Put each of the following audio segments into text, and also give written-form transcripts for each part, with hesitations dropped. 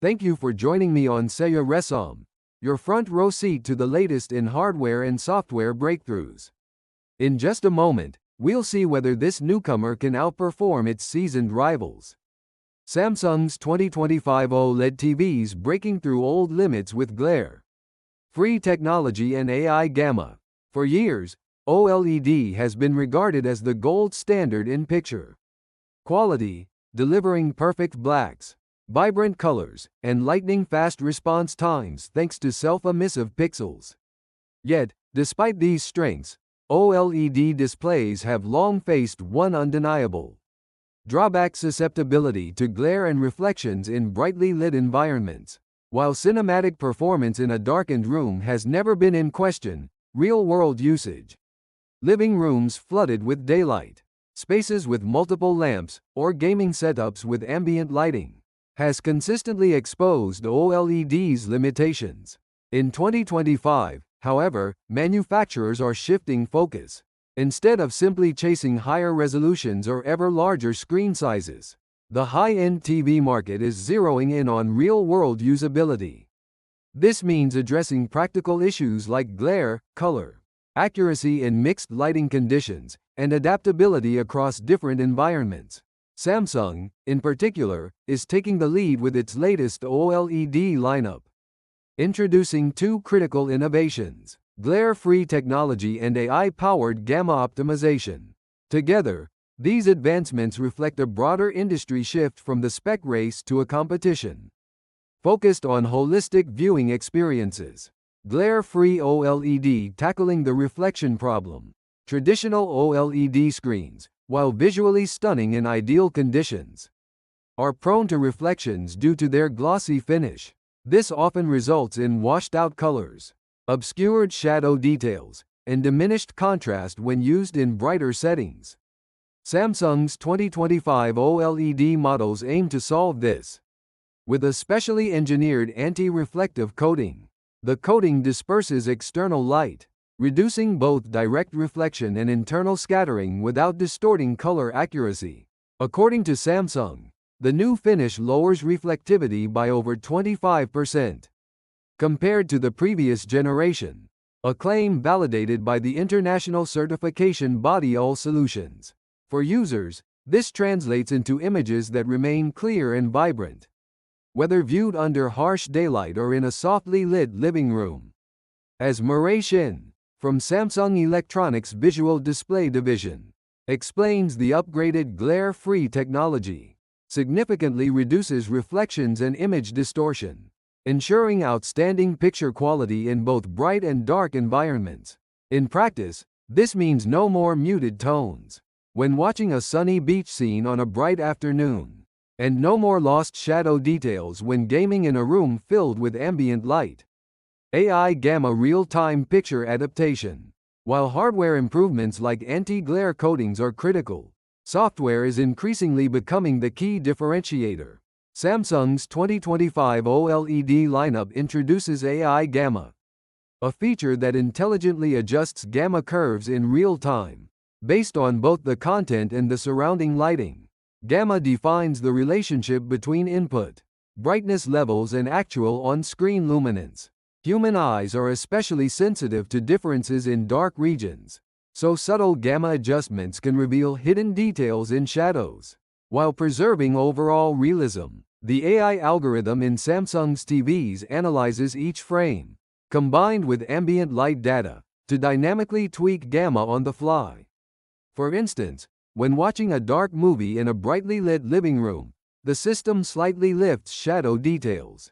Thank you for joining me on Seyyah Ressam, your front row seat to the latest in hardware and software breakthroughs. In just a moment, we'll see whether this newcomer can outperform its seasoned rivals. Samsung's 2025 OLED TVs breaking through old limits with glare-free technology and AI gamma. For years, OLED has been regarded as the gold standard in picture quality, delivering perfect blacks, vibrant colors, and lightning-fast response times thanks to self-emissive pixels. Yet, despite these strengths, OLED displays have long faced one undeniable drawback: susceptibility to glare and reflections in brightly lit environments. While cinematic performance in a darkened room has never been in question, real-world usage, living rooms flooded with daylight, spaces with multiple lamps, or gaming setups with ambient lighting, has consistently exposed OLED's limitations. In 2025, however, manufacturers are shifting focus. Instead of simply chasing higher resolutions or ever larger screen sizes, the high-end TV market is zeroing in on real-world usability. This means addressing practical issues like glare, color, accuracy in mixed lighting conditions, and adaptability across different environments. Samsung, in particular, is taking the lead with its latest OLED lineup, introducing two critical innovations: glare-free technology and AI-powered gamma optimization. Together, these advancements reflect a broader industry shift from the spec race to a competition focused on holistic viewing experiences. Glare-free OLED tackling the reflection problem. Traditional OLED screens, while visually stunning in ideal conditions, are prone to reflections due to their glossy finish. This often results in washed-out colors, obscured shadow details, and diminished contrast when used in brighter settings. Samsung's 2025 OLED models aim to solve this with a specially engineered anti-reflective coating. The coating disperses external light, reducing both direct reflection and internal scattering without distorting color accuracy. According to Samsung, the new finish lowers reflectivity by over 25% compared to the previous generation, a claim validated by the international certification body OLED Solutions. For users, this translates into images that remain clear and vibrant, whether viewed under harsh daylight or in a softly lit living room. As Murray Shin, from Samsung Electronics Visual Display Division, explains, the upgraded glare-free technology significantly reduces reflections and image distortion, ensuring outstanding picture quality in both bright and dark environments. In practice, this means no more muted tones when watching a sunny beach scene on a bright afternoon, and no more lost shadow details when gaming in a room filled with ambient light. AI gamma real-time picture adaptation. While hardware improvements like anti-glare coatings are critical, software is increasingly becoming the key differentiator. Samsung's 2025 OLED lineup introduces AI gamma, a feature that intelligently adjusts gamma curves in real time, based on both the content and the surrounding lighting. Gamma defines the relationship between input brightness levels and actual on-screen luminance. Human eyes are especially sensitive to differences in dark regions, so subtle gamma adjustments can reveal hidden details in shadows, while preserving overall realism. The AI algorithm in Samsung's TVs analyzes each frame, combined with ambient light data, to dynamically tweak gamma on the fly. For instance, when watching a dark movie in a brightly lit living room, the system slightly lifts shadow details,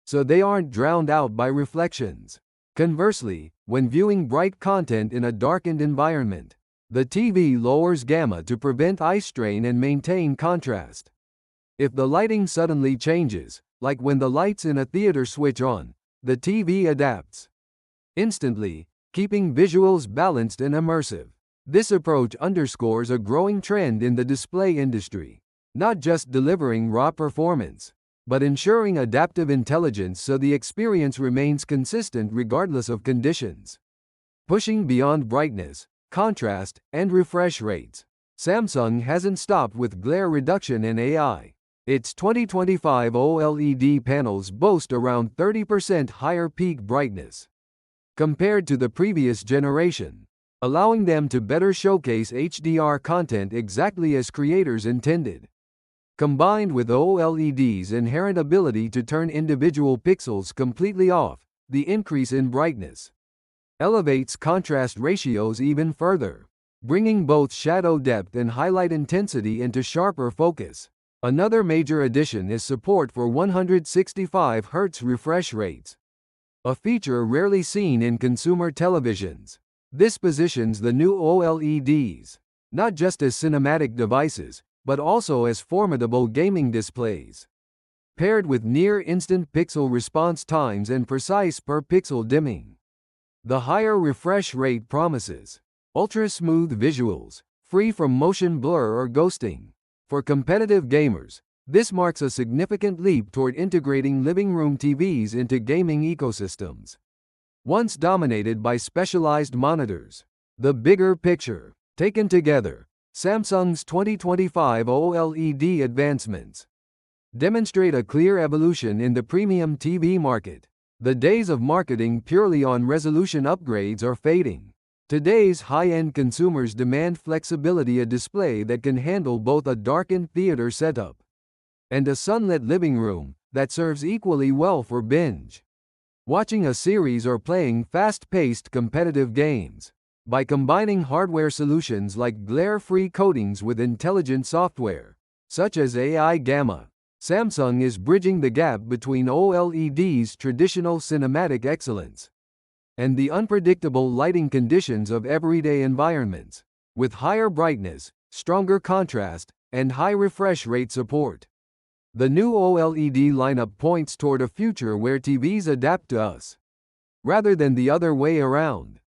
so they aren't drowned out by reflections. Conversely, when viewing bright content in a darkened environment, the TV lowers gamma to prevent eye strain and maintain contrast. If the lighting suddenly changes, like when the lights in a theater switch on, the TV adapts instantly, keeping visuals balanced and immersive. This approach underscores a growing trend in the display industry, not just delivering raw performance, but ensuring adaptive intelligence so the experience remains consistent regardless of conditions. Pushing beyond brightness, contrast, and refresh rates, Samsung hasn't stopped with glare reduction and AI. Its 2025 OLED panels boast around 30% higher peak brightness compared to the previous generation, allowing them to better showcase HDR content exactly as creators intended. Combined with OLED's inherent ability to turn individual pixels completely off, the increase in brightness elevates contrast ratios even further, bringing both shadow depth and highlight intensity into sharper focus. Another major addition is support for 165 Hz refresh rates, a feature rarely seen in consumer televisions. This positions the new OLEDs not just as cinematic devices, but also as formidable gaming displays. Paired with near-instant pixel response times and precise per-pixel dimming, the higher refresh rate promises ultra-smooth visuals, free from motion blur or ghosting. For competitive gamers, this marks a significant leap toward integrating living room TVs into gaming ecosystems. Once dominated by specialized monitors, the bigger picture, taken together, Samsung's 2025 OLED advancements demonstrate a clear evolution in the premium TV market. The days of marketing purely on resolution upgrades are fading. Today's high-end consumers demand flexibility, a display that can handle both a darkened theater setup and a sunlit living room that serves equally well for binge watching a series or playing fast-paced competitive games. By combining hardware solutions like glare-free coatings with intelligent software, such as AI Gamma, Samsung is bridging the gap between OLED's traditional cinematic excellence and the unpredictable lighting conditions of everyday environments. With higher brightness, stronger contrast, and high refresh rate support, the new OLED lineup points toward a future where TVs adapt to us, rather than the other way around.